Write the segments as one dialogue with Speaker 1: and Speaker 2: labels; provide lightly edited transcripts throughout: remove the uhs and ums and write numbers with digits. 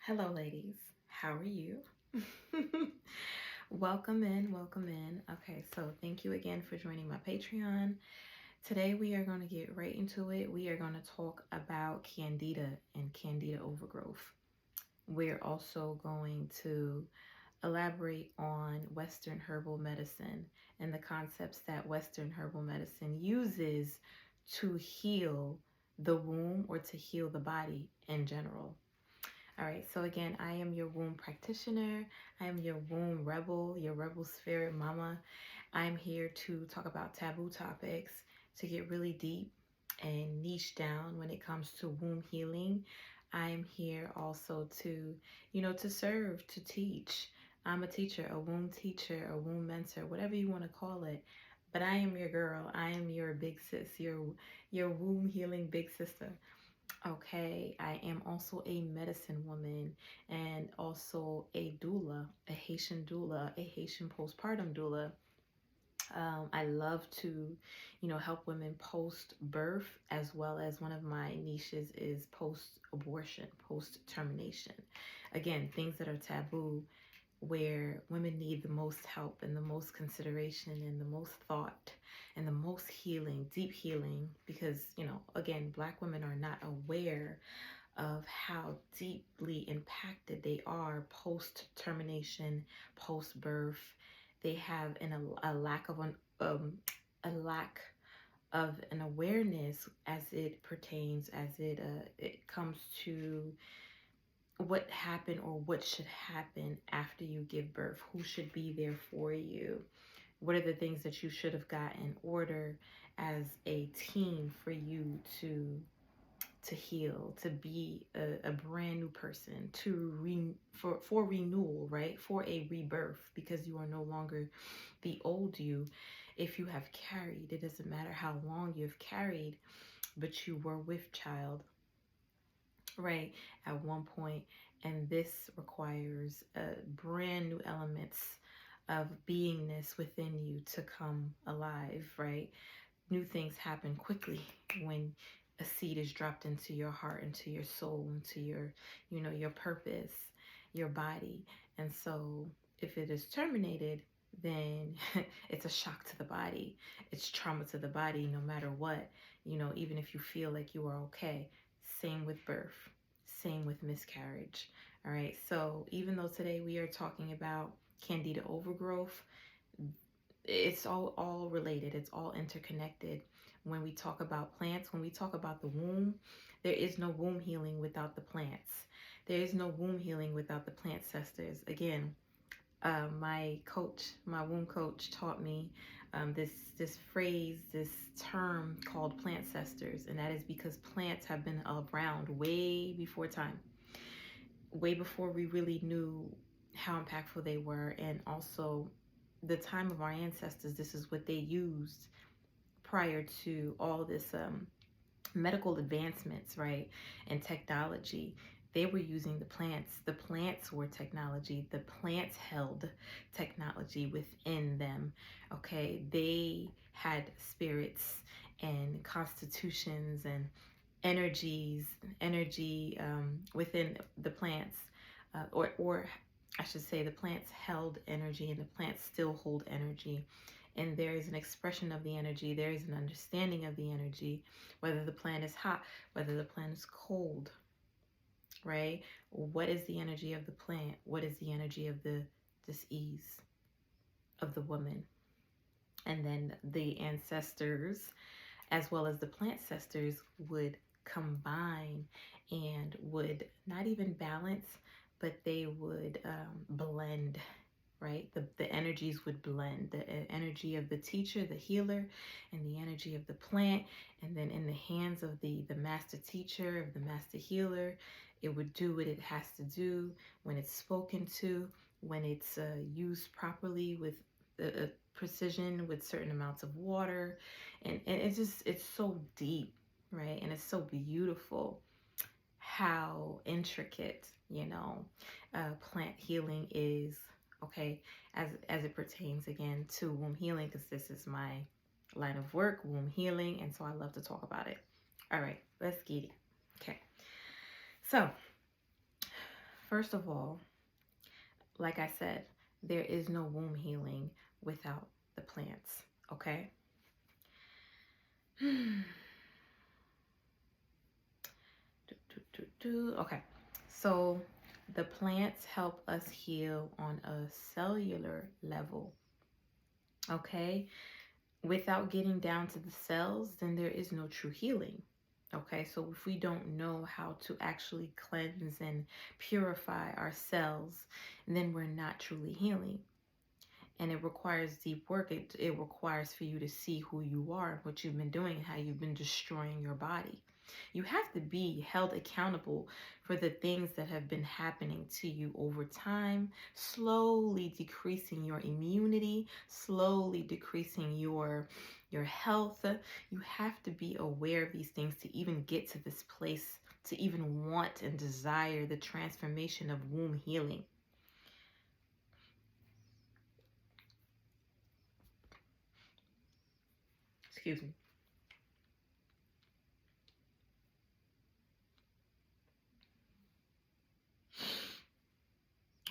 Speaker 1: Hello, ladies. How are you? Welcome in, welcome in. Okay, so thank you again for joining my Patreon. Today we are going to get right into it. We are going to talk about Candida and Candida overgrowth. We're also going to elaborate on Western herbal medicine and the concepts that Western herbal medicine uses to heal the womb or to heal the body in general. All right, so again, I am your womb practitioner. I am your womb rebel, your rebel spirit mama. I'm here to talk about taboo topics, to get really deep and niche down when it comes to womb healing. I am here also to, to serve, to teach. I'm a teacher, a womb teacher, a womb mentor, whatever you want to call it. But I am your girl. I am your big sis, your womb healing big sister. Okay, I am also a medicine woman and also a doula, a Haitian postpartum doula. I love to, help women post birth, as well as one of my niches is post abortion, post termination. Again, things that are taboo, where women need the most help and the most consideration and the most thought and the most healing, deep healing, because, again, Black women are not aware of how deeply impacted they are post termination, post birth. They have a lack of a lack of an awareness as it pertains, as it comes to what happened or what should happen after you give birth, who should be there for you, what are the things that you should have got in order as a team for you to heal, to be a brand new person, for renewal, right? For a rebirth, because you are no longer the old you. If you have carried, it doesn't matter how long you've carried, but you were with child, right, at one point, and this requires brand new elements of beingness within you to come alive, right? New things happen quickly when a seed is dropped into your heart, into your soul, into your, your purpose, your body. And so if it is terminated, then it's a shock to the body. It's trauma to the body, no matter what, even if you feel like you are okay. Same with birth, same with miscarriage. All right. So even though today we are talking about Candida overgrowth, it's all related, it's all interconnected. When we talk about plants, when we talk about the womb, there is no womb healing without the plants. There is no womb healing without the plant sisters. Again, my womb coach taught me this phrase, this term called plant sisters, and that is because plants have been around way before time, way before we really knew how impactful they were. And also the time of our ancestors, this is what they used prior to all this medical advancements, right, and technology. They were using the plants. The plants were technology. The plants held technology within them. Okay, they had spirits and constitutions and energy within the plants, or I should say the plants held energy, and the plants still hold energy. And there is an expression of the energy. There is an understanding of the energy, whether the plant is hot, whether the plant is cold, right? What is the energy of the plant? What is the energy of the dis-ease of the woman? And then the ancestors, as well as the plant sisters, would combine and would not even balance, but they would blend, right? The energies would blend, the energy of the teacher, the healer, and the energy of the plant. And then in the hands of the master teacher, of the master healer, it would do what it has to do when it's spoken to, when it's used properly with precision, with certain amounts of water. And it's so deep, right? And it's so beautiful how intricate, plant healing is, okay, as it pertains, again, to womb healing, because this is my line of work, womb healing, and so I love to talk about it. All right, let's get it. Okay, so First of all, like I said, there is no womb healing without the plants, okay? Okay, so the plants help us heal on a cellular level, okay? Without getting down to the cells, then there is no true healing. Okay, so if we don't know how to actually cleanse and purify our cells, then we're not truly healing. And it requires deep work. It requires for you to see who you are and what you've been doing and how you've been destroying your body. You have to be held accountable for the things that have been happening to you over time, slowly decreasing your immunity, slowly decreasing your health. You have to be aware of these things to even get to this place, to even want and desire the transformation of womb healing. Excuse me.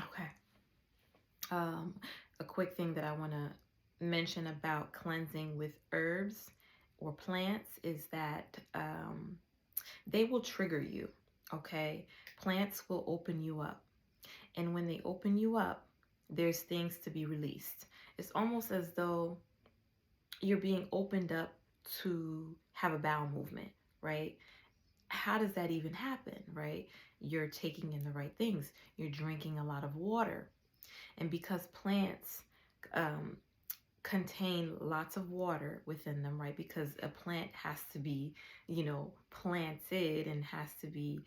Speaker 1: Okay. A quick thing that I want to mention about cleansing with herbs or plants is that they will trigger you. Okay. Plants will open you up. And when they open you up, there's things to be released. It's almost as though you're being opened up to have a bowel movement, right? How does that even happen, right? You're taking in the right things. You're drinking a lot of water. And because plants contain lots of water within them, right? Because a plant has to be, planted and has to be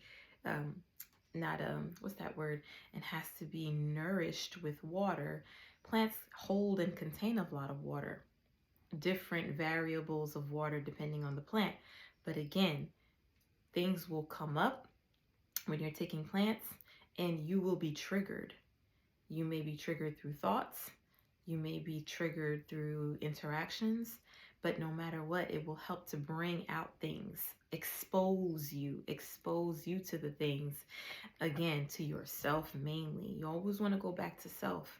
Speaker 1: not what's that word? And has to be nourished with water. Plants hold and contain a lot of water, different variables of water depending on the plant. But again, things will come up when you're taking plants and you will be triggered. You may be triggered through thoughts. You may be triggered through interactions, but no matter what, it will help to bring out things, expose you to the things, again, to yourself mainly. You always want to go back to self.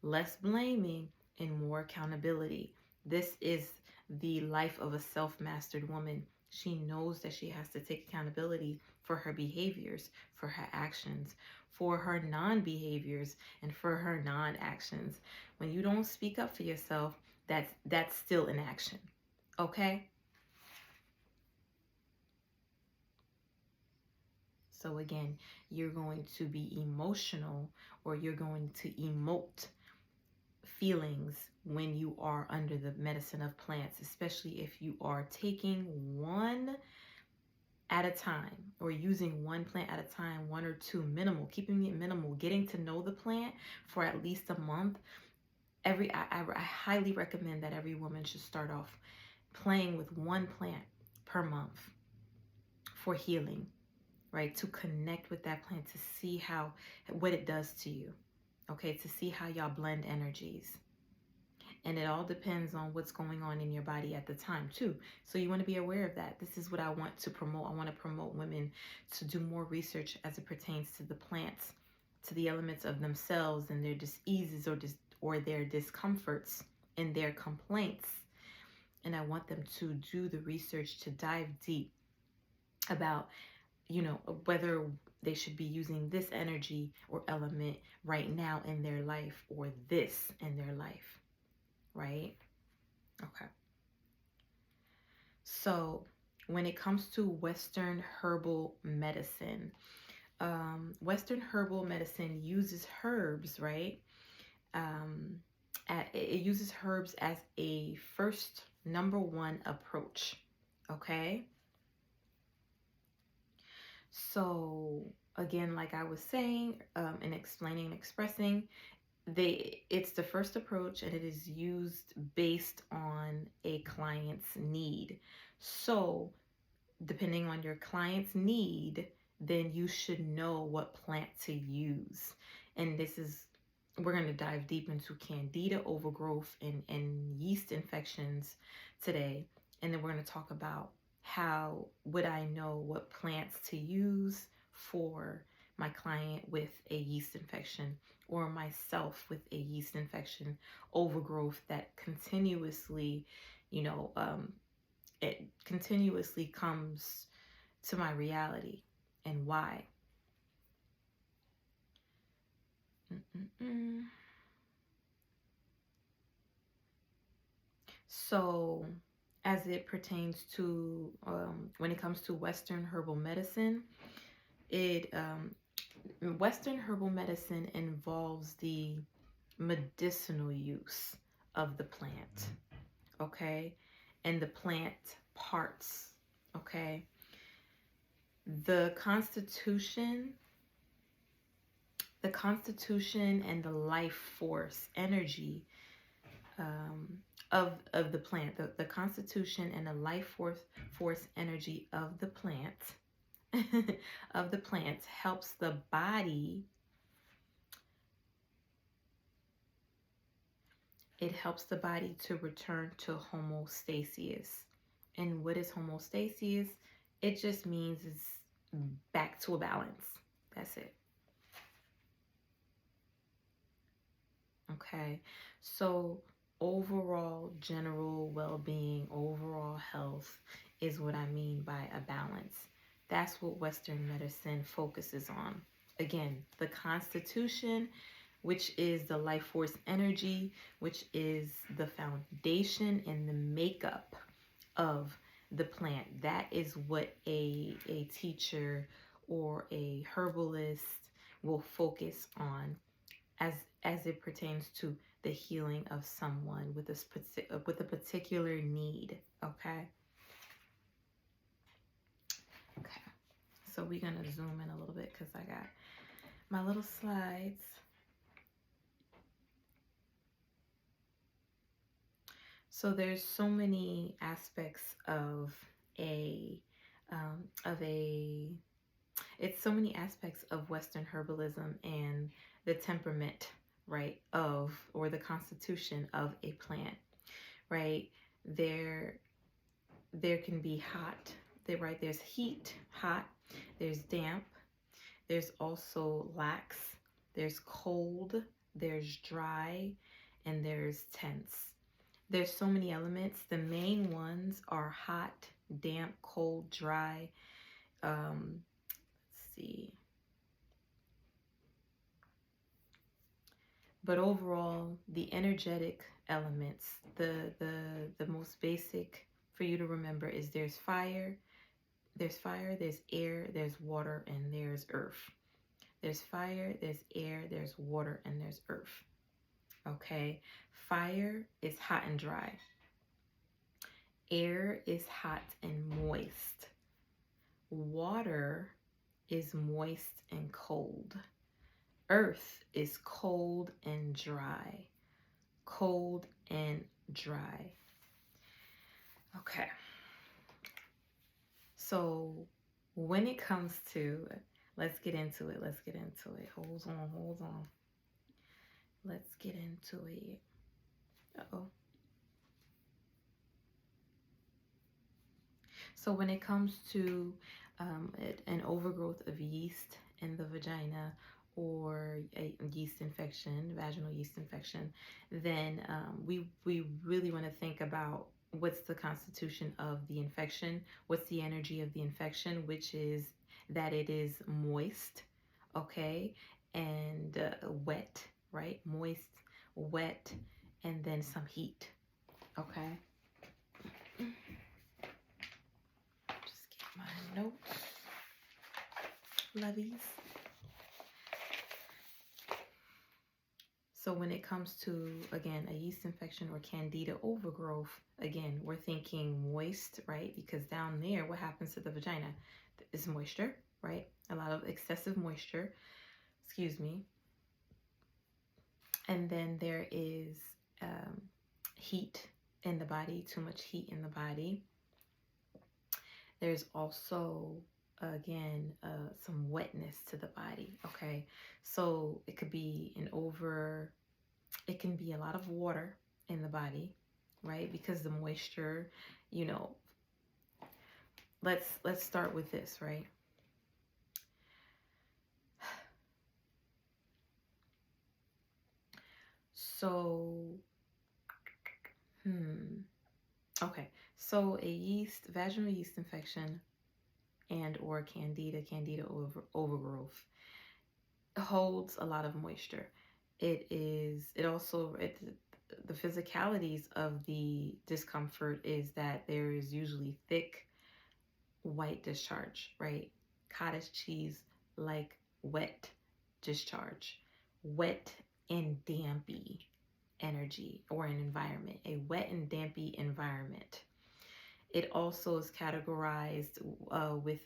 Speaker 1: Less blaming and more accountability. This is the life of a self-mastered woman. She knows that she has to take accountability for her behaviors, for her actions, for her non-behaviors, and for her non-actions. When you don't speak up for yourself, that's still an action. Okay? So again, you're going to be emotional, or you're going to emote feelings when you are under the medicine of plants, especially if you are taking one at a time or using one plant at a time, one or two minimal, keeping it minimal, getting to know the plant for at least a month. I highly recommend that every woman should start off playing with one plant per month for healing, right? To connect with that plant, to see what it does to you, okay? To see how y'all blend energies. And it all depends on what's going on in your body at the time too. So you want to be aware of that. This is what I want to promote. I want to promote women to do more research as it pertains to the plants, to the elements of themselves and their diseases or their discomforts and their complaints. And I want them to do the research to dive deep about, whether they should be using this energy or element right now in their life or this in their life, right? Okay. So when it comes to Western herbal medicine, Western herbal medicine uses herbs, right? It uses herbs as a first number one approach. Okay. So again, like I was saying, and explaining and expressing, it's the first approach, and it is used based on a client's need. So depending on your client's need, then you should know what plant to use. And we're going to dive deep into Candida overgrowth and yeast infections today. And then we're going to talk about how would I know what plants to use for my client with a yeast infection or myself with a yeast infection, overgrowth that continuously, it continuously comes to my reality. And why? So, as it pertains to when it comes to Western herbal medicine, Western herbal medicine involves the medicinal use of the plant, okay, and the plant parts, okay. The constitution and the life force energy of the plant, the constitution and the life force energy of the plant of the plants helps the body. It helps the body to return to homeostasis. And what is homeostasis? It just means it's back to a balance. That's it. Okay, so overall general well-being, overall health is what I mean by a balance. That's what Western medicine focuses on. Again, the constitution, which is the life force energy, which is the foundation and the makeup of the plant. That is what a teacher or a herbalist will focus on as it pertains to the healing of someone with a particular need. Okay. So we're gonna zoom in a little bit because I got my little slides. So there's so many aspects of it's so many aspects of Western herbalism and the temperament, right, or the constitution of a plant, right? There can be hot, right? There's heat, hot, there's damp, there's also lax, there's cold, there's dry, and there's tense. There's so many elements. The main ones are hot, damp, cold, dry. Let's see. But overall, the energetic elements, the most basic for you to remember is there's fire, there's air, there's water, and there's earth. There's fire, there's air, there's water, and there's earth. Okay, fire is hot and dry. Air is hot and moist. Water is moist and cold. Earth is cold and dry. Cold and dry. Okay. So when it comes to, let's get into it. Hold on. Let's get into it. Uh-oh. So when it comes to an overgrowth of yeast in the vagina or a yeast infection, vaginal yeast infection, then we really want to think about what's the constitution of the infection, what's the energy of the infection, which is that it is moist, okay, and wet, right? Moist, wet, and then some heat, okay? Just get my notes, lovies. So when it comes to, again, a yeast infection or Candida overgrowth, again, we're thinking moist, right? Because down there, what happens to the vagina is moisture, right? A lot of excessive moisture, excuse me. And then there is heat in the body, too much heat in the body. There's also, again, some wetness to the body, okay? So it could be it can be a lot of water in the body, right? Because the moisture, let's start with this, right? So, okay. So vaginal yeast infection and or candida overgrowth holds a lot of moisture. The physicalities of the discomfort is that there is usually thick white discharge, right? Cottage cheese like wet discharge, wet and dampy energy or an environment, a wet and dampy environment. It also is categorized with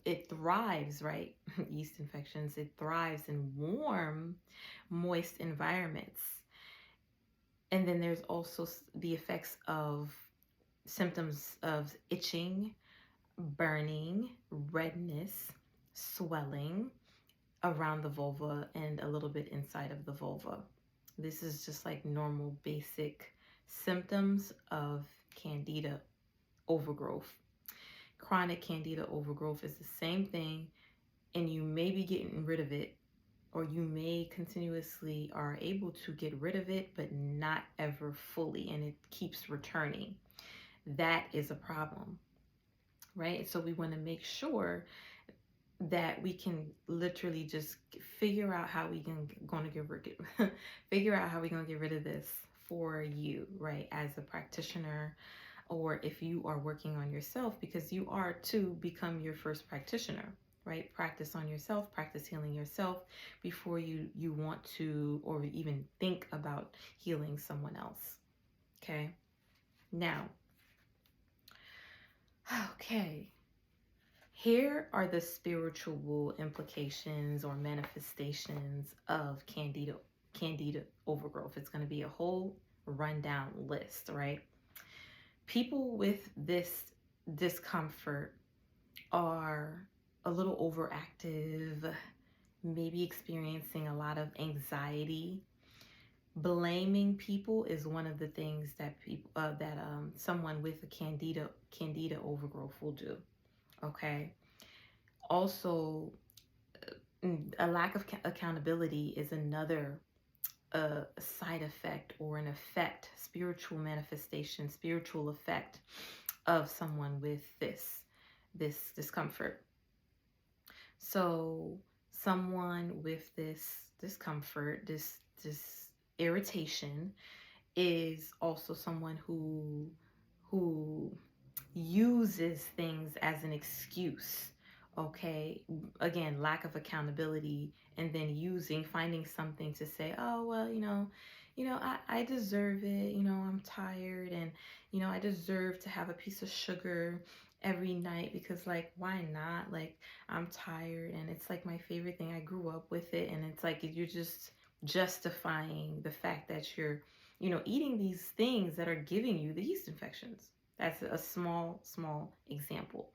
Speaker 1: it thrives, right? Yeast infections, it thrives in warm, moist environments. And then there's also the effects of symptoms of itching, burning, redness, swelling around the vulva and a little bit inside of the vulva. This is just like normal basic symptoms of candida overgrowth. Chronic candida overgrowth is the same thing, and you may be getting rid of it, or you may continuously are able to get rid of it, but not ever fully, and it keeps returning. That is a problem, right? So we want to make sure that we can literally just figure out how we can going to get rid of figure out how we're going to get rid of this for you, right? As a practitioner, or if you are working on yourself, because you are to become your first practitioner, right? Practice on yourself, practice healing yourself before you want to or even think about healing someone else. Okay. Now, okay. Here are the spiritual implications or manifestations of candida overgrowth. It's going to be a whole rundown list, right? People with this discomfort are a little overactive, maybe experiencing a lot of anxiety. Blaming people is one of the things that someone with a candida overgrowth will do. Okay. Also, a lack of accountability is another side effect or an effect, spiritual manifestation, spiritual effect of someone with this discomfort. So someone with this discomfort, this irritation, is also someone who uses things as an excuse. Okay, again, lack of accountability, and then finding something to say, oh well, I deserve it, I'm tired, and I deserve to have a piece of sugar every night because, like, why not? Like, I'm tired and it's like my favorite thing, I grew up with it, and it's like you're just justifying the fact that you're eating these things that are giving you the yeast infections. That's a small example.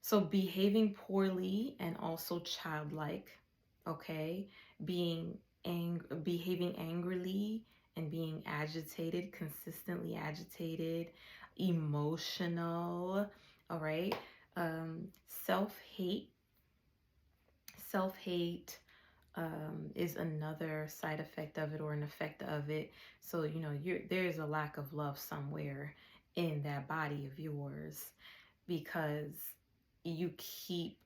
Speaker 1: So behaving poorly and also childlike, okay? Behaving angrily and being agitated, consistently agitated, emotional, all right? Self-hate. Self-hate is another side effect of it or an effect of it. So, there's a lack of love somewhere in that body of yours because you keep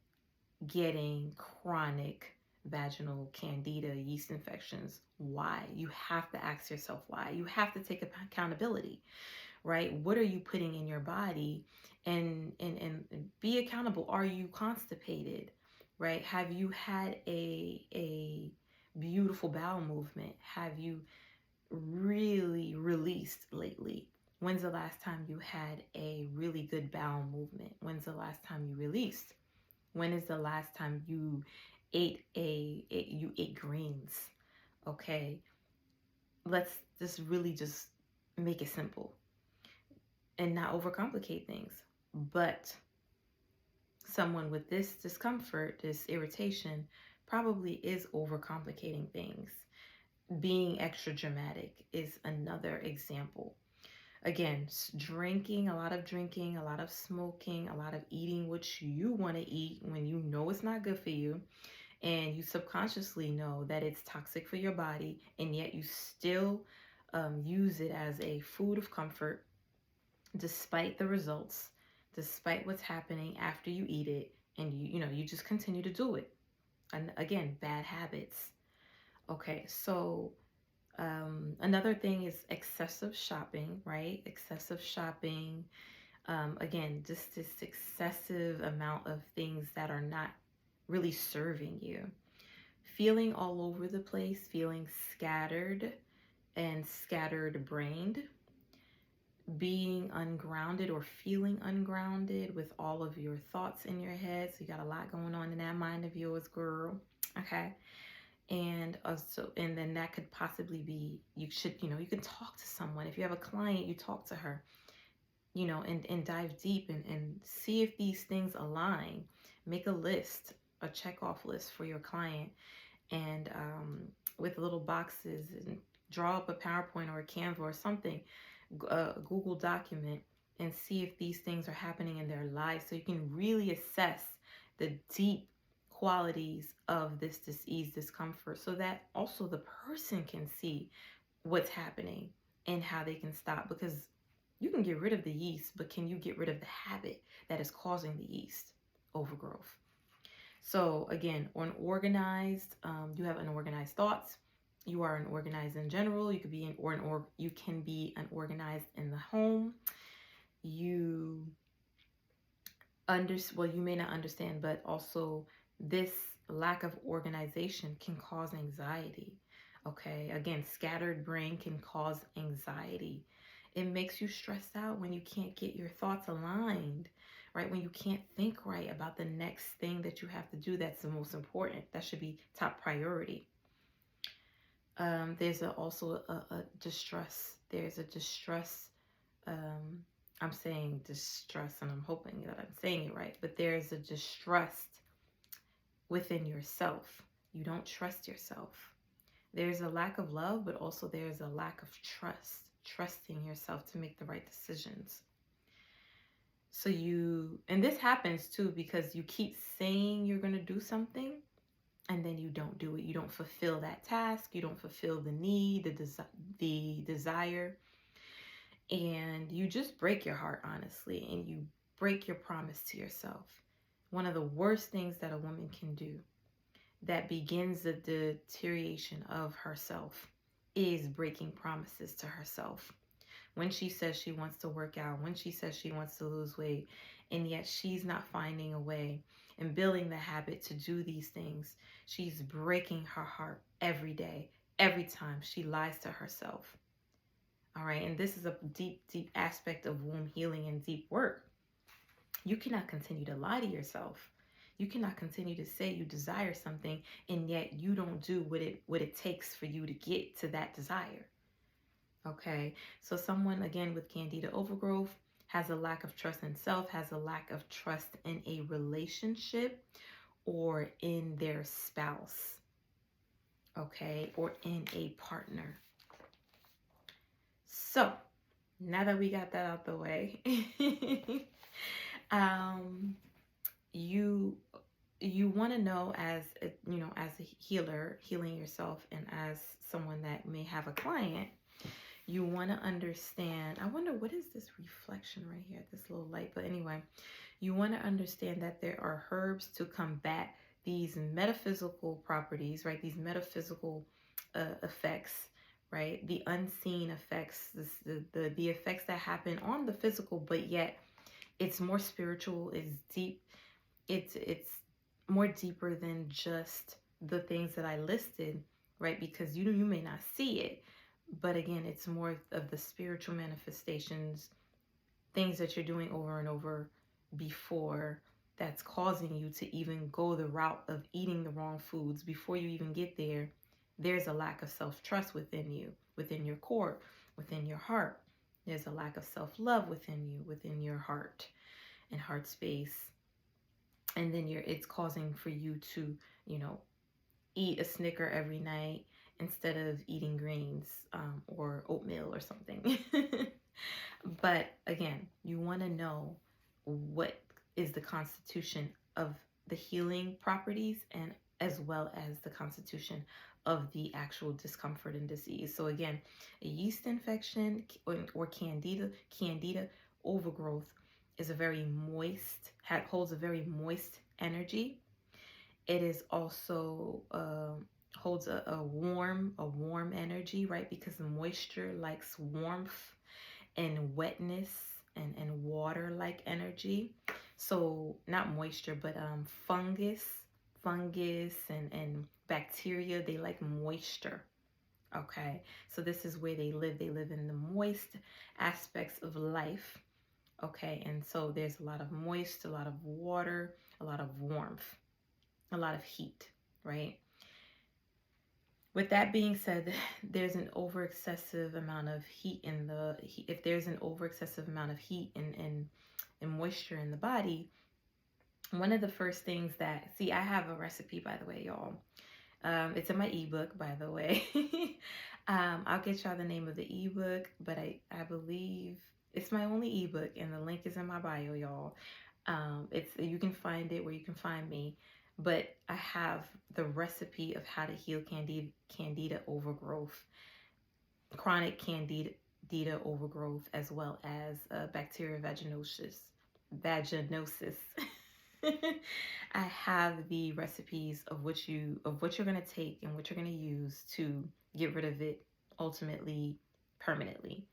Speaker 1: getting chronic vaginal candida yeast infections. Why? You have to ask yourself why. You have to take accountability, right? What are you putting in your body? And be accountable. Are you constipated? Right? Have you had a beautiful bowel movement? Have you really released lately? When's the last time you had a really good bowel movement? When's the last time you released? When is the last time you ate greens? Okay, let's just make it simple and not overcomplicate things. But someone with this discomfort, this irritation, probably is overcomplicating things. Being extra dramatic is another example. Again, drinking, a lot of smoking, a lot of eating what you want to eat when you know it's not good for you, and you subconsciously know that it's toxic for your body, and yet you still use it as a food of comfort despite the results, despite what's happening after you eat it, and you just continue to do it. And again, bad habits. Okay, so another thing is excessive shopping, right? Excessive shopping. Again, just this excessive amount of things that are not really serving you. Feeling all over the place, feeling scattered and scattered brained, being ungrounded or feeling ungrounded with all of your thoughts in your head. So you got a lot going on in that mind of yours, girl. Okay. And also, and then that could possibly be, you can talk to someone. If you have a client, you talk to her, and dive deep and see if these things align. Make a list, a check off list for your client, and with little boxes, and draw up a PowerPoint or a Canva or something, a Google document, and see if these things are happening in their lives, so you can really assess the deep qualities of this disease, discomfort, so that also the person can see what's happening and how they can stop. Because you can get rid of the yeast, but can you get rid of the habit that is causing the yeast overgrowth? So again, unorganized, you have unorganized thoughts. You are unorganized in general. You could be you can be unorganized in the home. You you may not understand, but also this lack of organization can cause anxiety. Okay, again, scattered brain can cause anxiety. It makes you stressed out when you can't get your thoughts aligned, right? When you can't think right about the next thing that you have to do that's the most important. That should be top priority. There's also a distress. There's a distress. I'm saying distress, and I'm hoping that I'm saying it right, but there's a distrust within yourself. You don't trust yourself. There's a lack of love, but also there's a lack of trusting yourself to make the right decisions. So and this happens too because you keep saying you're going to do something and then you don't do it. You don't fulfill that task. You don't fulfill the need, the desire. And you just break your heart, honestly, and you break your promise to yourself. One of the worst things that a woman can do that begins the deterioration of herself is breaking promises to herself. When she says she wants to work out, when she says she wants to lose weight, and yet she's not finding a way and building the habit to do these things, she's breaking her heart every day, every time she lies to herself. All right, and this is a deep, deep aspect of womb healing and deep work. You cannot continue to lie to yourself. You cannot continue to say you desire something and yet you don't do what it takes for you to get to that desire. Okay, so someone, again, with Candida overgrowth has a lack of trust in self, has a lack of trust in a relationship or in their spouse, okay, or in a partner. So now that we got that out the way, you want to know, as a healer, healing yourself, and as someone that may have a client, you want to understand. I wonder, what is this reflection right here, this little light? But anyway, you want to understand that there are herbs to combat these metaphysical properties, right? These metaphysical effects, right? The unseen effects, the effects that happen on the physical, but yet it's more spiritual, it's deep, it's more deeper than just the things that I listed, right? Because you may not see it, but again, it's more of the spiritual manifestations, things that you're doing over and over before, that's causing you to even go the route of eating the wrong foods. Before you even get there, there's a lack of self-trust within you, within your core, within your heart. There's a lack of self-love within you, within your heart and heart space. And then it's causing for you to, eat a Snicker every night instead of eating greens or oatmeal or something. But again, you want to know what is the constitution of the healing properties and as well as the constitution of the actual discomfort and disease. So again, a yeast infection or candida overgrowth is a very moist, holds a very moist energy. It is also holds a warm energy, right? Because moisture likes warmth and wetness and water like energy. So not moisture, but fungus and bacteria, they like moisture. Okay, so this is where they live. They live in the moist aspects of life. Okay, and so there's a lot of moist, a lot of water, a lot of warmth, a lot of heat, right? With that being said, there's an over excessive amount of heat in the if there's an over excessive amount of heat and moisture in the body, one of the first things that, see, I have a recipe, by the way, y'all. It's in my ebook, by the way. I'll get y'all the name of the ebook, but I believe it's my only ebook, and the link is in my bio, y'all. It's, you can find it where you can find me, but I have the recipe of how to heal candida overgrowth, chronic candida overgrowth, as well as bacterial vaginosis. I have the recipes of what you're going to take and what you're going to use to get rid of it ultimately, permanently.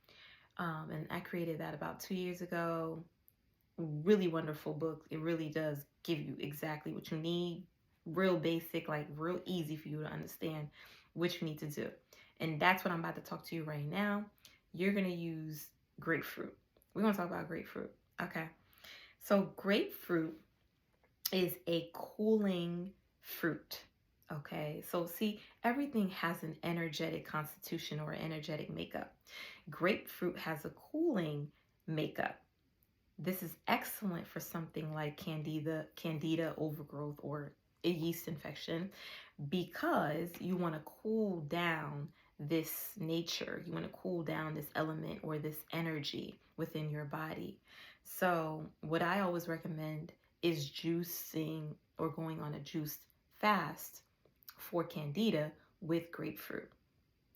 Speaker 1: And I created that about 2 years ago. Really wonderful book. It really does give you exactly what you need. Real basic, like real easy for you to understand what you need to do. And that's what I'm about to talk to you right now. You're going to use grapefruit. We're going to talk about grapefruit. Okay. So grapefruit is a cooling fruit. Okay, so see, everything has an energetic constitution or energetic makeup. Grapefruit has a cooling makeup. This is excellent for something like candida overgrowth or a yeast infection, because you want to cool down this nature. You want to cool down this element or this energy within your body. So what I always recommend is juicing or going on a juiced fast for candida with grapefruit.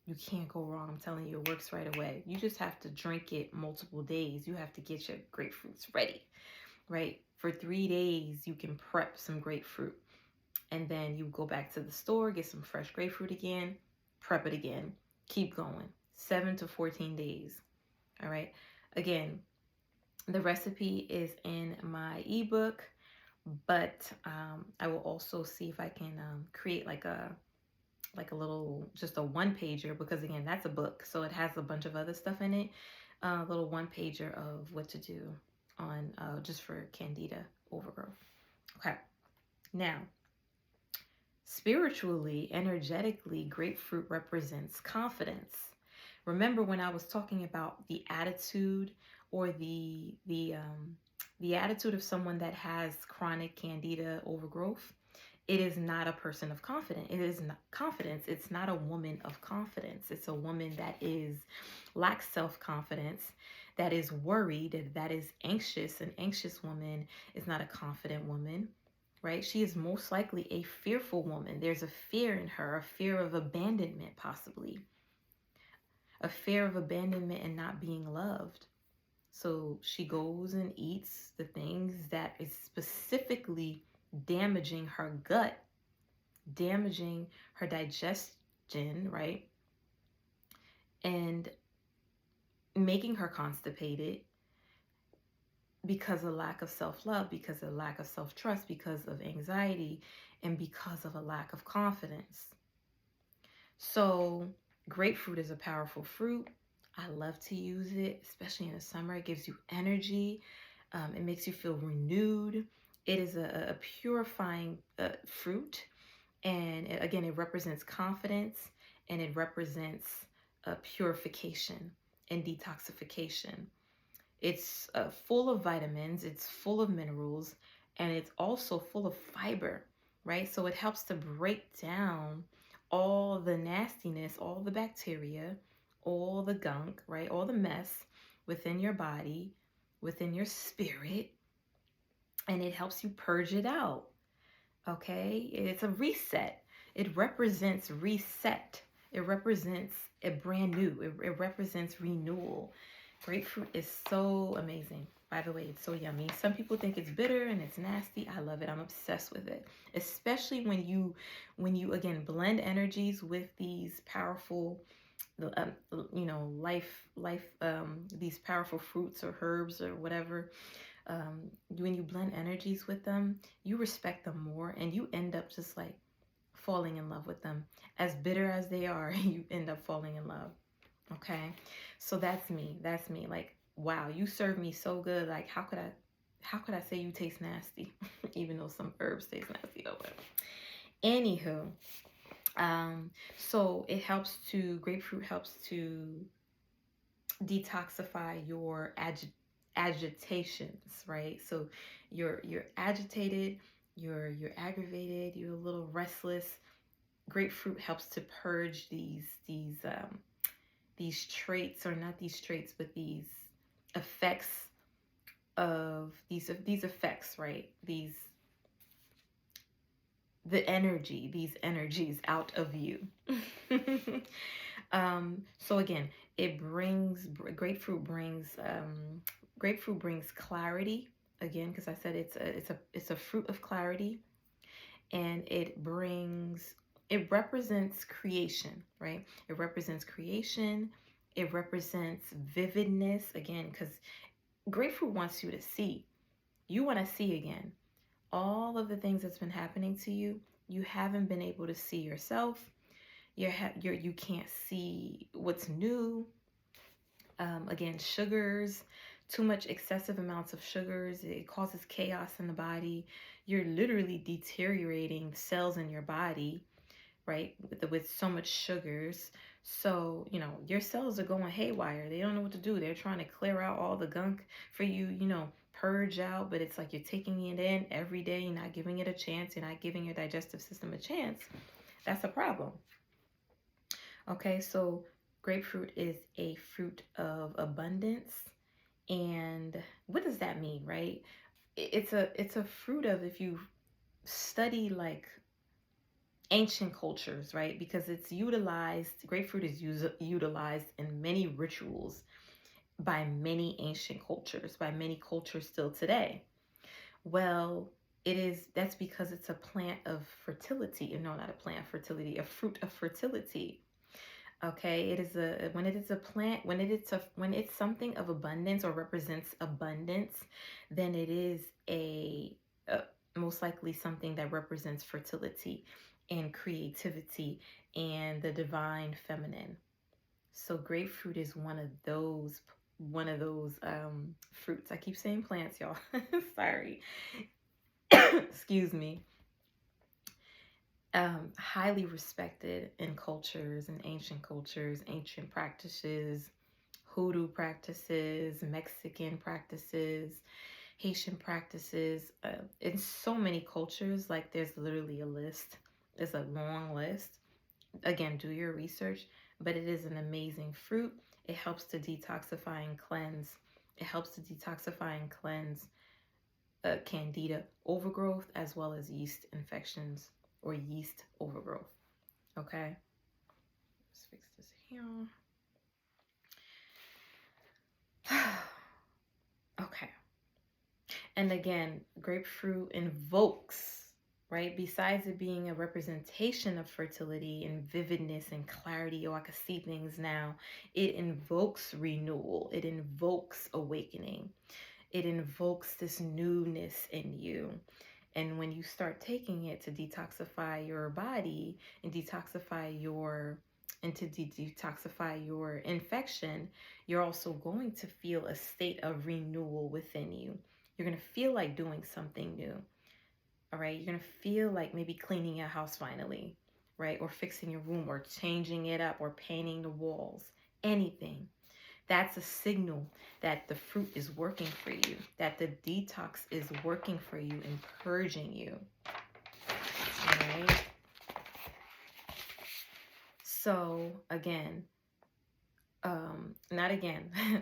Speaker 1: You can't go wrong. I'm telling you, it works right away. You just have to drink it multiple days. You have to get your grapefruits ready, right? For 3 days, you can prep some grapefruit. And then you go back to the store, get some fresh grapefruit again, prep it again. Keep going. 7 to 14 days. All right. Again, the recipe is in my ebook, but I will also see if I can create like a little, just a one pager, because again, that's a book, so it has a bunch of other stuff in it. A little one pager of what to do on just for candida overgrowth. Okay, now spiritually, energetically, grapefruit represents confidence. Remember when I was talking about the attitude or the attitude of someone that has chronic candida overgrowth? It is not a person of confidence. It is not confidence. It's not a woman of confidence. It's a woman that lacks self-confidence, that is worried, that is anxious. An anxious woman is not a confident woman, right? She is most likely a fearful woman. There's a fear in her, a fear of abandonment, possibly. A fear of abandonment and not being loved. So she goes and eats the things that is specifically damaging her gut, damaging her digestion, right? And making her constipated because of lack of self-love, because of lack of self-trust, because of anxiety, and because of a lack of confidence. So grapefruit is a powerful fruit. I love to use it, especially in the summer. It gives you energy. It makes you feel renewed. It is a purifying fruit. And again, it represents confidence, and it represents purification and detoxification. It's full of vitamins, it's full of minerals, and it's also full of fiber, right? So it helps to break down all the nastiness, all the bacteria, all the gunk, right? All the mess within your body, within your spirit, and it helps you purge it out. Okay, it's a reset. It represents reset. It represents a brand new. It represents renewal. Grapefruit is so amazing. By the way, it's so yummy. Some people think it's bitter and it's nasty. I love it. I'm obsessed with it. Especially when you again blend energies with these powerful these powerful fruits or herbs or whatever. When you blend energies with them, you respect them more and you end up just like falling in love with them. As bitter as they are, you end up falling in love. Okay, so that's me. That's me. Like, wow, you serve me so good. Like, how could I say you taste nasty? Even though some herbs taste nasty or whatever. Anywho, so grapefruit helps to detoxify your agitations, right? So you're agitated, you're aggravated, you're a little restless. Grapefruit helps to purge these traits, or not these traits, but these effects these effects, right? These energies out of you. So again, grapefruit brings clarity, again, because I said it's a fruit of clarity, and it represents creation, right? It represents creation. It represents vividness, again, because grapefruit wants you to see. You want to see again. All of the things that's been happening to you, you haven't been able to see yourself. You can't see what's new. Again, sugars, too much excessive amounts of sugars, it causes chaos in the body. You're literally deteriorating cells in your body, right? With so much sugars. So, your cells are going haywire. They don't know what to do. They're trying to clear out all the gunk for you, purge out, but it's like you're taking it in every day, you're not giving it a chance, you're not giving your digestive system a chance. That's a problem. Okay, so grapefruit is a fruit of abundance. And what does that mean, right? It's a fruit of, if you study like ancient cultures, right? Because grapefruit is utilized in many rituals by many ancient cultures, by many cultures still today. Well, that's because it's a plant of fertility. No, not a plant of fertility, a fruit of fertility. Okay, when it is a plant, when it's something of abundance or represents abundance, then it is a most likely something that represents fertility and creativity and the divine feminine. So grapefruit is one of those fruits. I keep saying plants, y'all. Sorry. Excuse me. Highly respected in cultures, in ancient cultures, ancient practices, hoodoo practices, Mexican practices, Haitian practices. In so many cultures, like there's literally a list. There's a long list. Again, do your research, but it is an amazing fruit. It helps to detoxify and cleanse. It helps to detoxify and cleanse Candida overgrowth, as well as yeast infections or yeast overgrowth. Okay, let's fix this here. Okay, and again, grapefruit invokes, right? Besides it being a representation of fertility and vividness and clarity, oh, I can see things now, it invokes renewal, it invokes awakening, it invokes this newness in you. And when you start taking it to detoxify your body and detoxify your infection, you're also going to feel a state of renewal within you. You're going to feel like doing something new. All right. You're going to feel like maybe cleaning your house finally, right? Or fixing your room, or changing it up, or painting the walls, anything. That's a signal that the fruit is working for you, that the detox is working for you and purging you. All right. So again,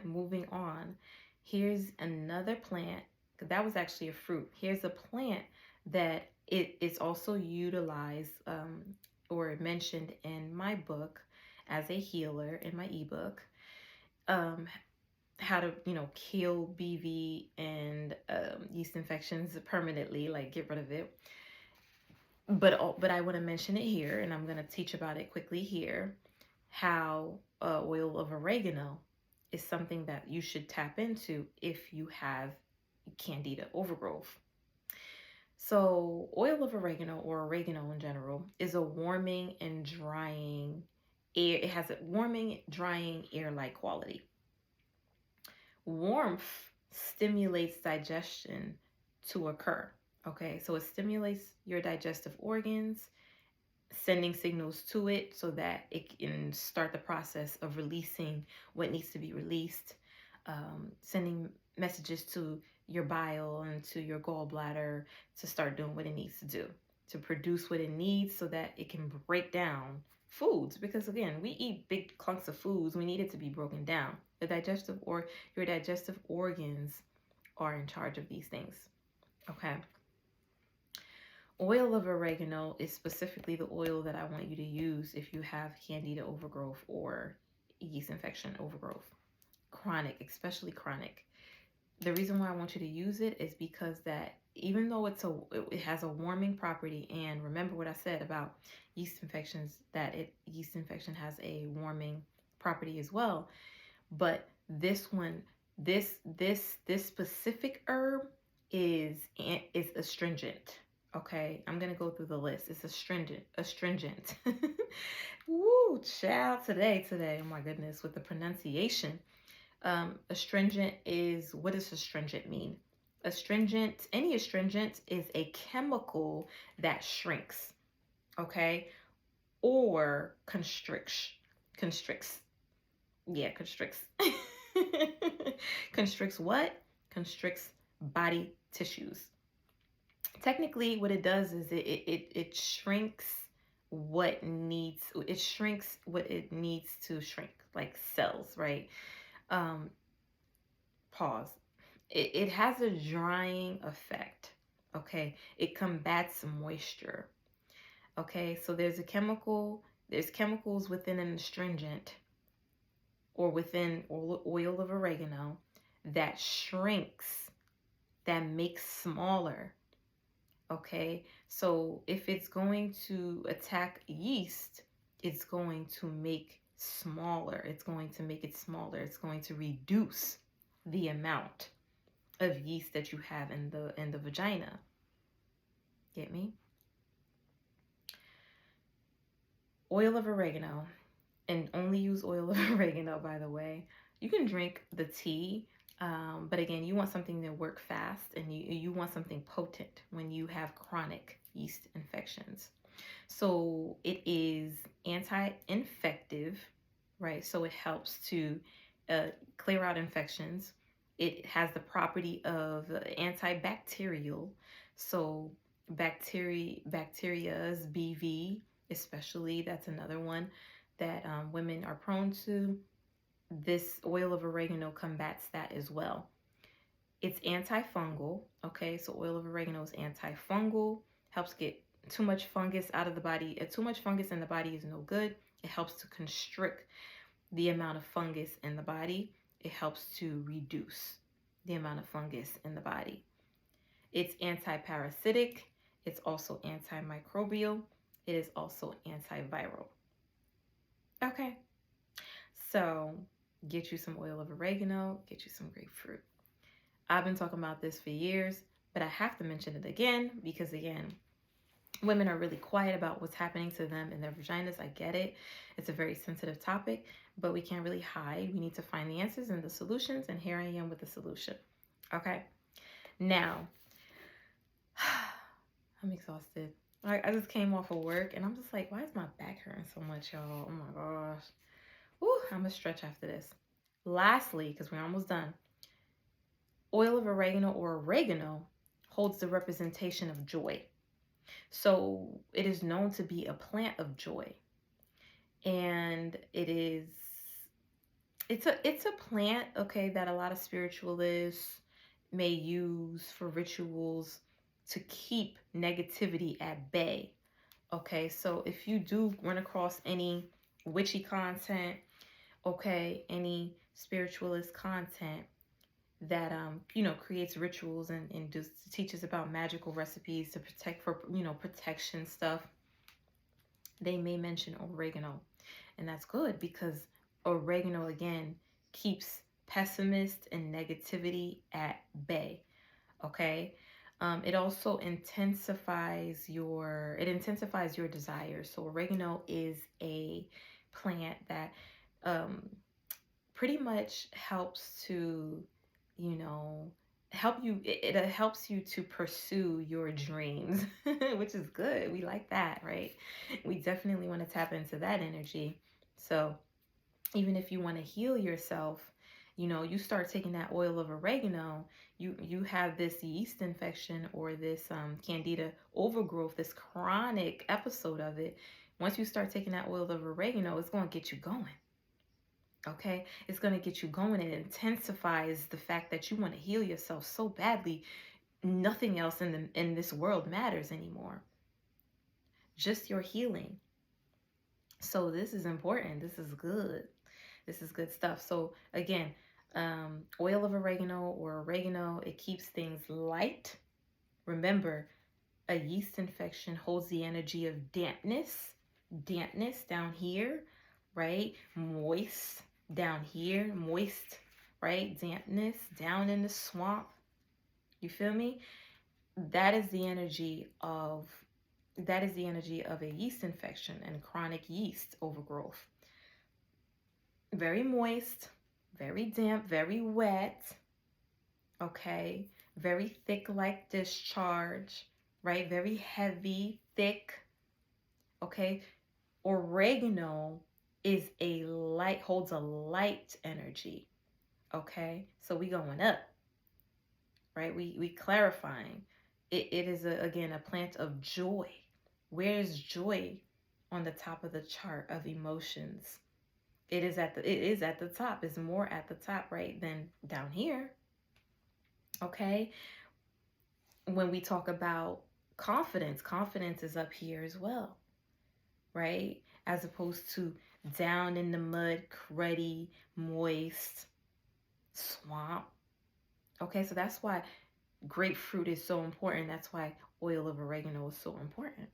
Speaker 1: moving on. Here's another plant, because that was actually a fruit. Here's a plant that It is also utilized or mentioned in my book as a healer in my ebook. How to, kill BV and yeast infections permanently, like get rid of it. But I want to mention it here, and I'm going to teach about it quickly here. How oil of oregano is something that you should tap into if you have Candida overgrowth. So, oil of oregano, or oregano in general, is a warming and drying air. It has a warming, drying, air-like quality. Warmth stimulates digestion to occur. Okay, so it stimulates your digestive organs, sending signals to it so that it can start the process of releasing what needs to be released, sending messages to your bile and to your gallbladder to start doing what it needs to do, to produce what it needs so that it can break down foods. Because again, we eat big clunks of foods, we need it to be broken down. The digestive or your digestive organs are in charge of these things. Okay. Oil of oregano is specifically the oil that I want you to use if you have Candida overgrowth or yeast infection overgrowth. Chronic, especially chronic. The reason why I want you to use it is because that even though it has a warming property, and remember what I said about yeast infections, that yeast infection has a warming property as well. But this one, this specific herb is astringent. Okay, I'm gonna go through the list. It's astringent. Woo, child, today. Oh my goodness, with the pronunciation. Astringent is, what does astringent mean? Any astringent is a chemical that shrinks, okay, or constricts. Yeah, constricts. Constricts what? Constricts body tissues. Technically, what it does is it shrinks what needs to shrink, like cells, right? Pause. It has a drying effect. Okay, it combats moisture. Okay, so there's chemicals within an astringent or within oil of oregano that shrinks, that makes smaller. Okay, so if it's going to attack yeast, it's going to make smaller. It's going to make it smaller. It's going to reduce the amount of yeast that you have in the vagina. Get me? Oil of oregano, and only use oil of oregano, by the way. You can drink the tea, but again, you want something to work fast, and you want something potent when you have chronic yeast infections. So it is anti-infective, right? So it helps to clear out infections. It has the property of antibacterial. So bacteria's BV, especially, that's another one that women are prone to. This oil of oregano combats that as well. It's antifungal. Okay, so oil of oregano is antifungal, helps get too much fungus out of the body. Too much fungus in the body is no good. It helps to constrict the amount of fungus in the body. It helps to reduce the amount of fungus in the body. It's antiparasitic. It's also antimicrobial. It is also antiviral. Okay, so get you some oil of oregano, get you some grapefruit. I've been talking about this for years, but I have to mention it again because, again, women are really quiet about what's happening to them in their vaginas. I get it. It's a very sensitive topic, but we can't really hide. We need to find the answers and the solutions, and here I am with the solution. Okay. Now, I'm exhausted. I just came off of work, and I'm just like, why is my back hurting so much, y'all? Oh my gosh. Woo, I'm going to stretch after this. Lastly, because we're almost done, oil of oregano, or oregano, holds the representation of joy. So it is known to be a plant of joy. And it's a plant, okay, that a lot of spiritualists may use for rituals to keep negativity at bay. Okay, so if you do run across any witchy content, okay, any spiritualist content that creates rituals and just teaches about magical recipes to protect, for protection stuff, they may mention oregano. And that's good because oregano, again, keeps pessimist and negativity at bay. Okay. It also intensifies your desires. So oregano is a plant that pretty much helps to, you know, help you. It helps you to pursue your dreams, which is good. We like that, right? We definitely want to tap into that energy. So even if you want to heal yourself, you start taking that oil of oregano, you have this yeast infection or this candida overgrowth, this chronic episode of it. Once you start taking that oil of oregano, it's going to get you going. Okay, it's going to get you going. It intensifies the fact that you want to heal yourself so badly. Nothing else in this world matters anymore, just your healing. So this is important. This is good. This is good stuff. So again, oil of oregano or oregano, it keeps things light. Remember, a yeast infection holds the energy of dampness down here, right? Moist down here, moist, right? Dampness down in the swamp. You feel me? That is the energy of a yeast infection and chronic yeast overgrowth. Very moist, very damp, very wet, okay? Very thick like discharge, right? Very heavy, thick, okay? Oregano holds a light energy, okay? So we going up, right? We clarifying. It is, again, a plant of joy. Where's joy on the top of the chart of emotions? It is at the top. It's more at the top, right, than down here. Okay. When we talk about confidence is up here as well, right? As opposed to down in the mud, cruddy, moist swamp. Okay, so that's why grapefruit is so important. That's why oil of oregano is so important.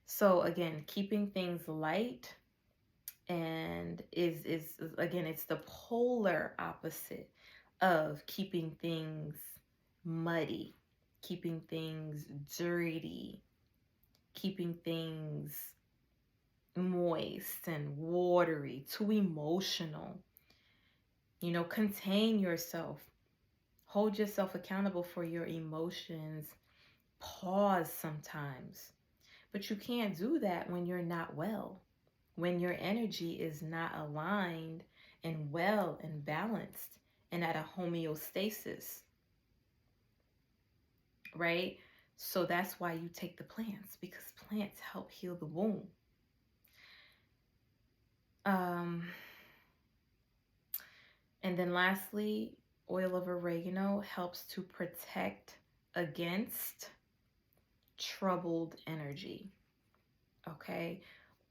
Speaker 1: So again, keeping things light and is again, it's the polar opposite of keeping things muddy, keeping things dirty, keeping things moist and watery, too emotional. Contain yourself. Hold yourself accountable for your emotions. Pause sometimes. But you can't do that when you're not well, when your energy is not aligned and well and balanced and at a homeostasis, right? So that's why you take the plants, because plants help heal the womb. And then lastly, oil of oregano helps to protect against troubled energy. Okay?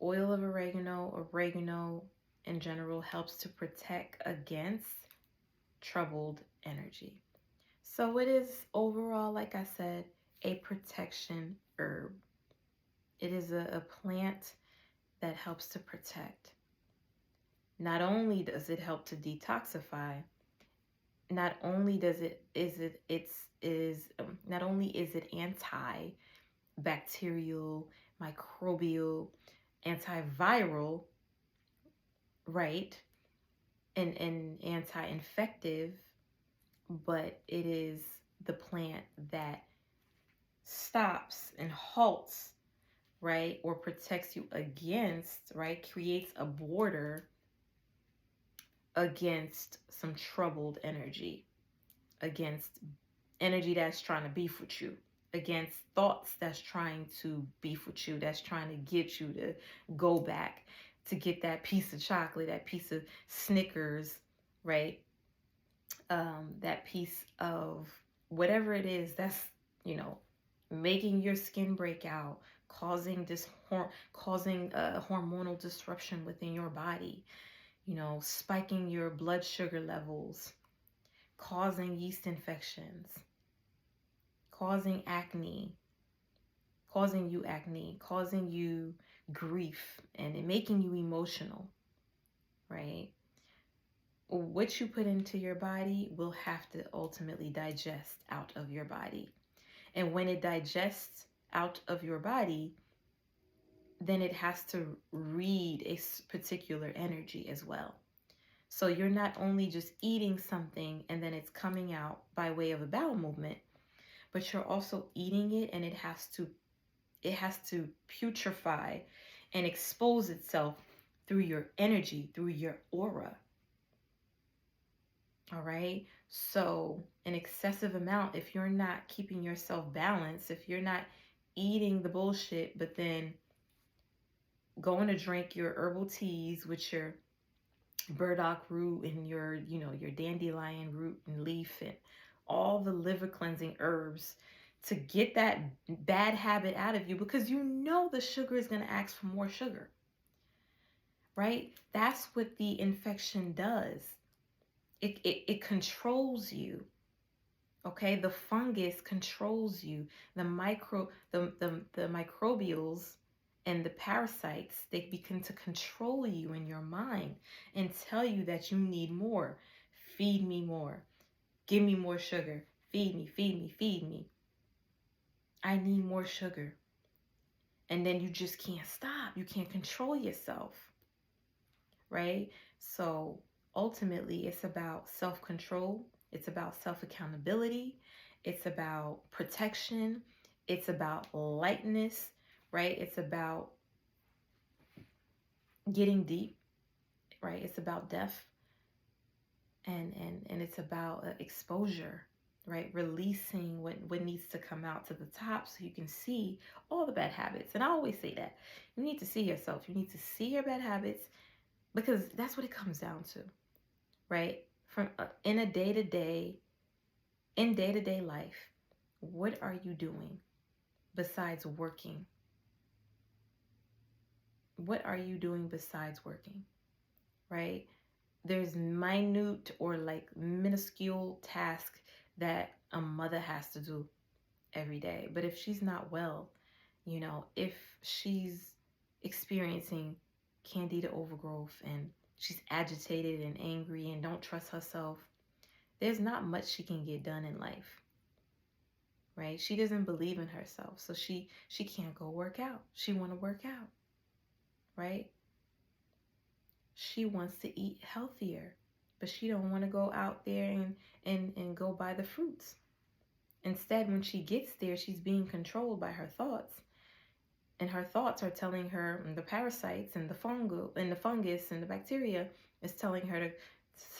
Speaker 1: Oil of oregano in general helps to protect against troubled energy. So it is overall, like I said, a protection herb. It is a plant that helps to protect. Not only does it help to detoxify, not only is it antibacterial, microbial, antiviral, right? And anti-infective, but it is the plant that stops and halts, right? Or protects you against, right? Creates a border against some troubled energy, against energy that's trying to beef with you, against thoughts that's trying to beef with you, that's trying to get you to go back to get that piece of chocolate, that piece of Snickers, right? That piece of whatever it is that's, making your skin break out, causing hormonal disruption within your body, spiking your blood sugar levels, causing yeast infections, causing acne, causing you grief, and making you emotional, right? What you put into your body will have to ultimately digest out of your body. And when it digests out of your body, then it has to read a particular energy as well. So you're not only just eating something and then it's coming out by way of a bowel movement, but you're also eating it, and it has to putrefy and expose itself through your energy, through your aura. All right. So an excessive amount, if you're not keeping yourself balanced, if you're not eating the bullshit, but then going to drink your herbal teas with your burdock root and your dandelion root and leaf and all the liver cleansing herbs to get that bad habit out of you, because the sugar is going to ask for more sugar, right? That's what the infection does. It controls you. Okay, the fungus controls you. The microbials and the parasites, they begin to control you in your mind and tell you that you need more. Feed me more. Give me more sugar. Feed me, feed me, feed me. I need more sugar. And then you just can't stop. You can't control yourself, right? So ultimately, it's about self-control. It's about self-accountability. It's about protection. It's about lightness, right? It's about getting deep, right? It's about depth, and it's about exposure, right? Releasing what needs to come out to the top so you can see all the bad habits. And I always say that you need to see yourself. You need to see your bad habits, because that's what it comes down to, right? From in day-to-day life, what are you doing besides working? What are you doing besides working, right? There's minute or like minuscule task that a mother has to do every day. But if she's not well, if she's experiencing Candida overgrowth and she's agitated and angry and don't trust herself, there's not much she can get done in life, right? She doesn't believe in herself, so she can't go work out. She want to work out, right? She wants to eat healthier, but she don't want to go out there and go buy the fruits. Instead, when she gets there, she's being controlled by her thoughts. And her thoughts are telling her, and the parasites and the fungus and the bacteria is telling her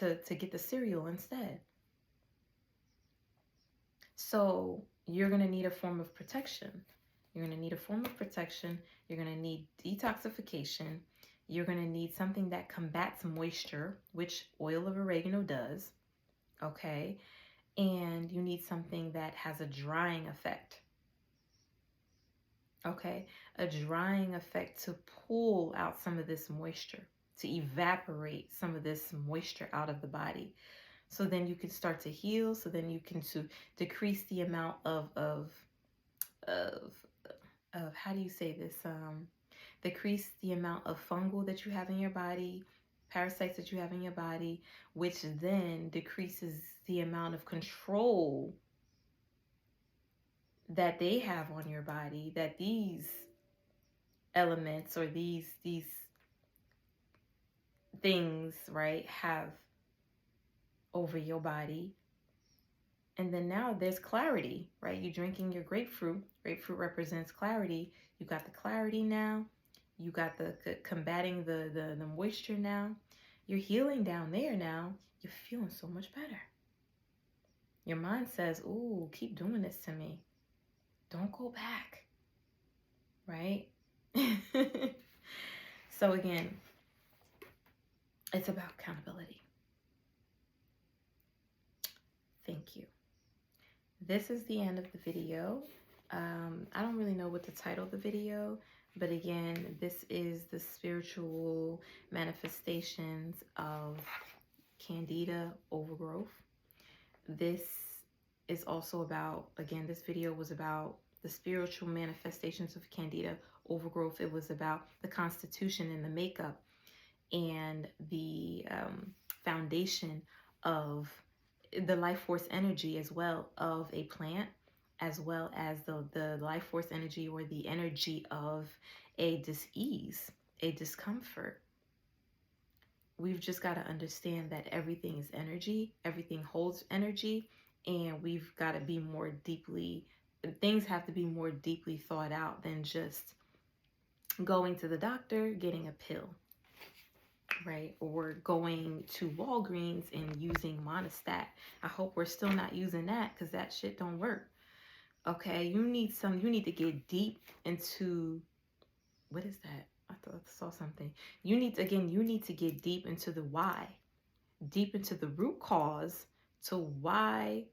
Speaker 1: to get the cereal instead. So you're going to need a form of protection. You're going to need a form of protection. You're going to need detoxification. You're going to need something that combats moisture, which oil of oregano does. Okay. And you need something that has a drying effect. Okay. A drying effect to pull out some of this moisture, to evaporate some of this moisture out of the body. So then you can start to heal. So then you can decrease the amount of how do you say this? Decrease the amount of fungal that you have in your body, parasites that you have in your body, which then decreases the amount of control that they have on your body, that these elements or these things, right, have over your body. And then now there's clarity, right? You're drinking your grapefruit. Grapefruit represents clarity. You got the clarity now. You got the combating the moisture now. You're healing down there now. You're feeling so much better. Your mind says, ooh, keep doing this to me. Don't go back, right? So again, it's about accountability. Thank you. This is the end of the video. I don't really know what to title the video, but again, this is the spiritual manifestations of Candida overgrowth. This is also about, again, this video was about the spiritual manifestations of Candida overgrowth. It was about the constitution and the makeup and the foundation of the life force energy as well of a plant, as well as the life force energy or the energy of a dis-ease, a discomfort. We've just got to understand that everything is energy, everything holds energy, and we've got to be more deeply, things have to be more deeply thought out than just going to the doctor, getting a pill, right? Or going to Walgreens and using Monistat. I hope we're still not using that, because that shit don't work. Okay, you need to get deep into, what is that? I thought I saw something. You need to get deep into the why, deep into the root cause to why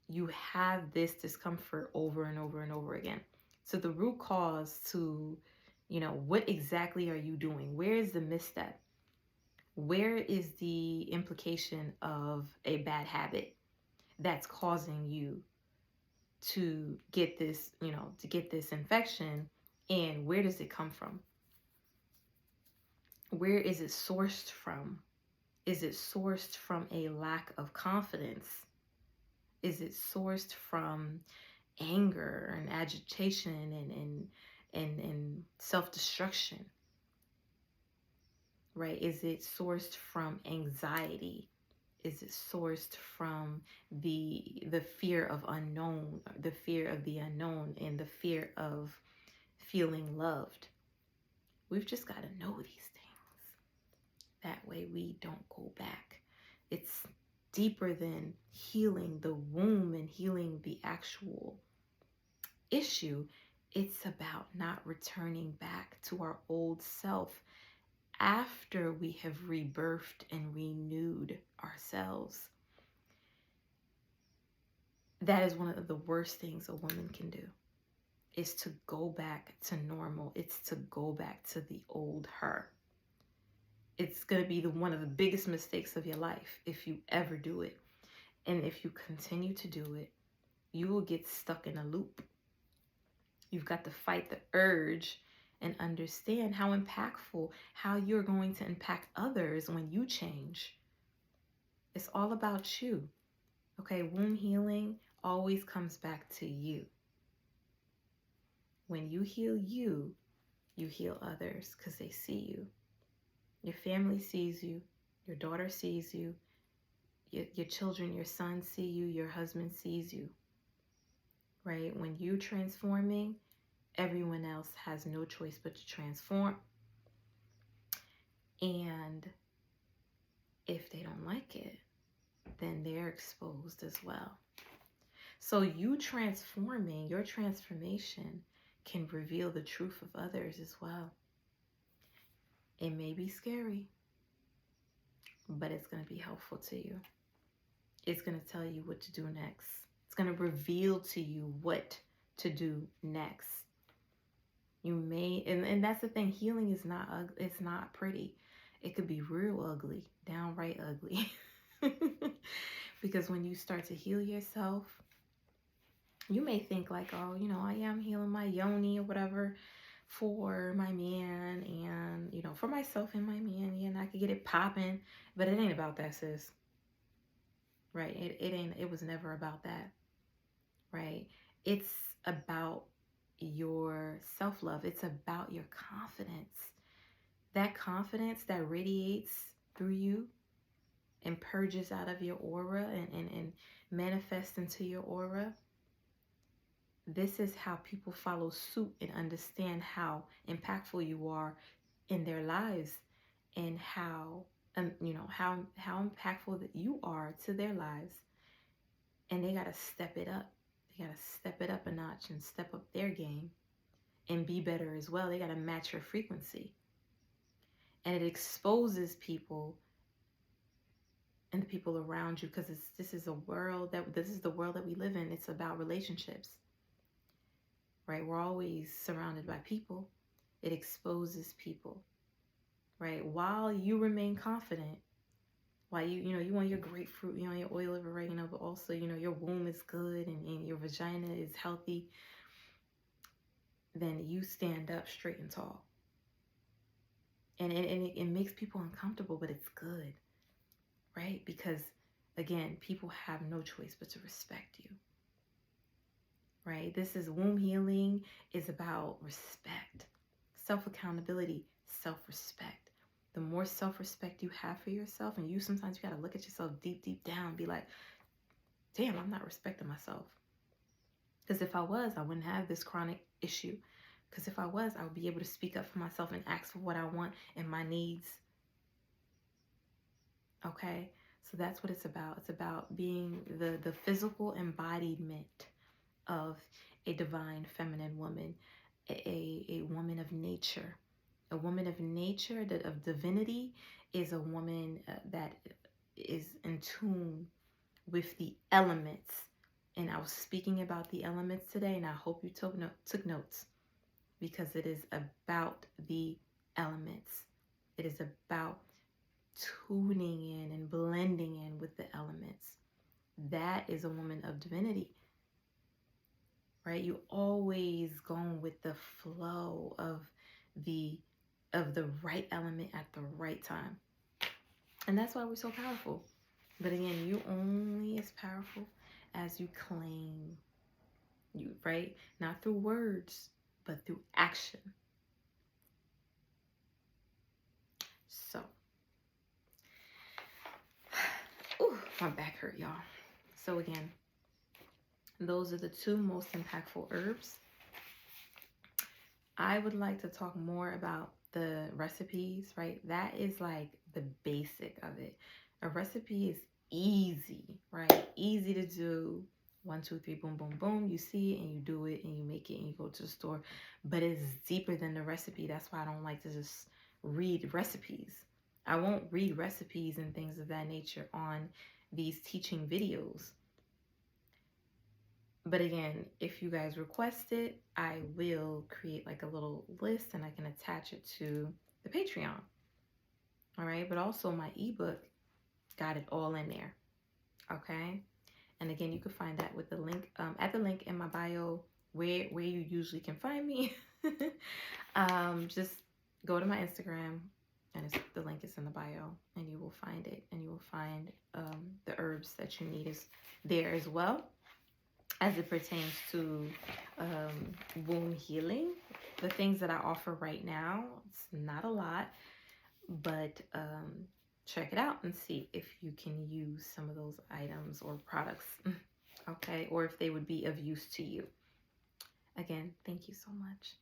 Speaker 1: you have this discomfort over and over and over again. So the root cause to, what exactly are you doing? Where is the misstep? Where is the implication of a bad habit that's causing you to get this, to get this infection? And where does it come from? Where is it sourced from? Is it sourced from a lack of confidence? Is it sourced from anger and agitation and self-destruction? Right? Is it sourced from anxiety? Is it sourced from the fear of unknown, the fear of the unknown, and the fear of feeling loved? We've just got to know these things. That way we don't go back. It's deeper than healing the womb and healing the actual issue. It's about not returning back to our old self after we have rebirthed and renewed ourselves. That is one of the worst things a woman can do, is to go back to normal. It's to go back to the old her. It's going to be one of the biggest mistakes of your life if you ever do it. And if you continue to do it, you will get stuck in a loop. You've got to fight the urge and understand how impactful, how you're going to impact others when you change. It's all about you. Okay, womb healing always comes back to you. When you heal you, you heal others because they see you. Your family sees you. Your daughter sees you. Your children, your son see you. Your husband sees you. Right? When you're transforming, everyone else has no choice but to transform. And if they don't like it, then they're exposed as well. So you transforming, your transformation can reveal the truth of others as well. It may be scary, but it's going to be helpful to you. It's going to tell you what to do next. It's going to reveal to you what to do next. You may, and that's the thing, healing is not ugly, it's not pretty. It could be real ugly, downright ugly. Because when you start to heal yourself, you may think like, oh, I am healing my yoni or whatever for my man and, for myself and my man, and I could get it popping, but it ain't about that, sis. Right? It was never about that. Right? It's about your self-love. It's about your confidence. That confidence that radiates through you and purges out of your aura and manifests into your aura. This is how people follow suit and understand how impactful you are in their lives, and how impactful that you are to their lives. And they got to step it up. They got to step it up a notch and step up their game and be better as well. They got to match your frequency. And it exposes people and the people around you, because this is the world that we live in. It's about relationships. right? We're always surrounded by people. It exposes people, right? While you remain confident, while you want your grapefruit, you want your oil of oregano, but also, your womb is good and your vagina is healthy, then you stand up straight and tall. And it makes people uncomfortable, but it's good, right? Because, again, people have no choice but to respect you, right? This is womb healing is about respect, self-accountability, self-respect. The more self-respect you have for yourself, and sometimes you got to look at yourself deep down, be like, damn, I'm not respecting myself. Because if I was, I wouldn't have this chronic issue. Because if I was, I would be able to speak up for myself and ask for what I want and my needs. Okay? So that's what it's about. It's about being the physical embodiment of a divine feminine woman, a woman of nature. A woman of nature, of divinity, is a woman that is in tune with the elements. And I was speaking about the elements today, and I hope you took notes, because it is about the elements. It is about tuning in and blending in with the elements. That is a woman of divinity, right? You always going with the flow of the right element at the right time. And that's why we're so powerful. But again, you only as powerful as you claim you, right? Not through words, but through action. So, ooh, my back hurt, y'all. So again, those are the two most impactful herbs. I would like to talk more about the recipes, right? That is like the basic of it. A recipe is easy, right? Easy to do. 1, 2, 3, boom, boom, boom. You see it and you do it and you make it and you go to the store. But it's deeper than the recipe. That's why I don't like to just read recipes. I won't read recipes and things of that nature on these teaching videos. But again, if you guys request it, I will create like a little list and I can attach it to the Patreon. All right. But also my ebook got it all in there. Okay. And again, you can find that with the link at the link in my bio where you usually can find me. Just go to my Instagram and the link is in the bio and you will find it, and you will find the herbs that you need is there as well. As it pertains to womb healing, the things that I offer right now, it's not a lot, but check it out and see if you can use some of those items or products, okay, or if they would be of use to you. Again, thank you so much.